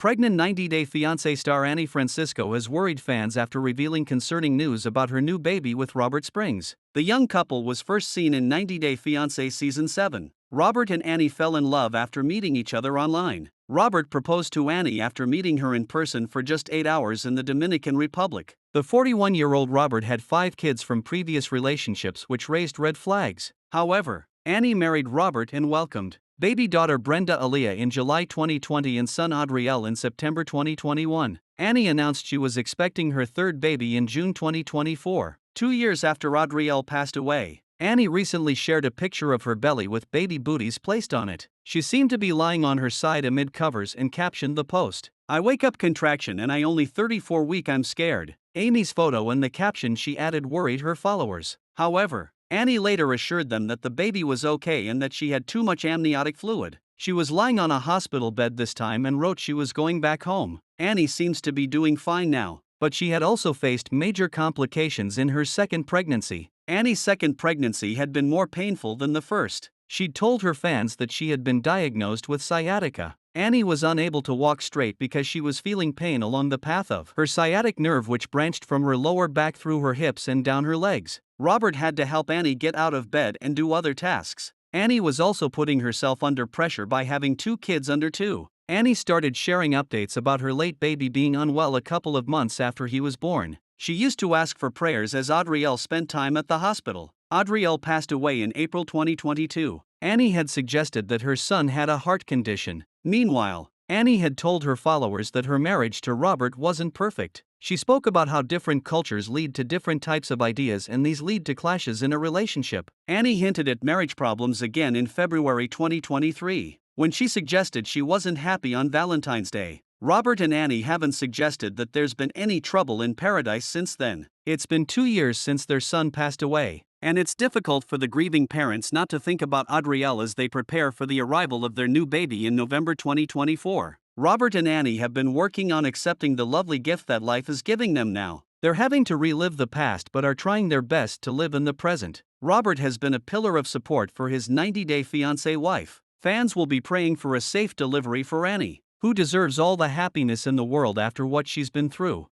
Pregnant 90-day fiancé star Anny Francisco has worried fans after revealing concerning news about her new baby with Robert Springs. The young couple was first seen in 90-Day Fiancé Season 7. Robert and Anny fell in love after meeting each other online. Robert proposed to Anny after meeting her in person for just 8 hours in the Dominican Republic. The 41-year-old Robert had 5 kids from previous relationships which raised red flags. However, Anny married Robert and welcomed baby daughter Brenda Aaliyah in July 2020 and son Adriel in September 2021. Anny announced she was expecting her third baby in June 2024, 2 years after Adriel passed away. Anny recently shared a picture of her belly with baby booties placed on it. She seemed to be lying on her side amid covers and captioned the post, "I wake up contraction and I only 34 week, I'm scared." Amy's photo and the caption she added worried her followers. However, Anny later assured them that the baby was okay and that she had too much amniotic fluid. She was lying on a hospital bed this time and wrote she was going back home. Anny seems to be doing fine now, but she had also faced major complications in her second pregnancy. Anny's second pregnancy had been more painful than the first. She'd told her fans that she had been diagnosed with sciatica. Anny was unable to walk straight because she was feeling pain along the path of her sciatic nerve, which branched from her lower back through her hips and down her legs. Robert had to help Anny get out of bed and do other tasks. Anny was also putting herself under pressure by having 2 kids under 2. Anny started sharing updates about her late baby being unwell a couple of months after he was born. She used to ask for prayers as Adriel spent time at the hospital. Adriel passed away in April 2022. Anny had suggested that her son had a heart condition. Meanwhile, Anny had told her followers that her marriage to Robert wasn't perfect. She spoke about how different cultures lead to different types of ideas and these lead to clashes in a relationship. Anny hinted at marriage problems again in February 2023, when she suggested she wasn't happy on Valentine's Day. Robert and Anny haven't suggested that there's been any trouble in paradise since then. It's been 2 years since their son passed away, and it's difficult for the grieving parents not to think about Adriel as they prepare for the arrival of their new baby in November 2024. Robert and Anny have been working on accepting the lovely gift that life is giving them now. They're having to relive the past but are trying their best to live in the present. Robert has been a pillar of support for his 90-day fiancé wife. Fans will be praying for a safe delivery for Anny, who deserves all the happiness in the world after what she's been through.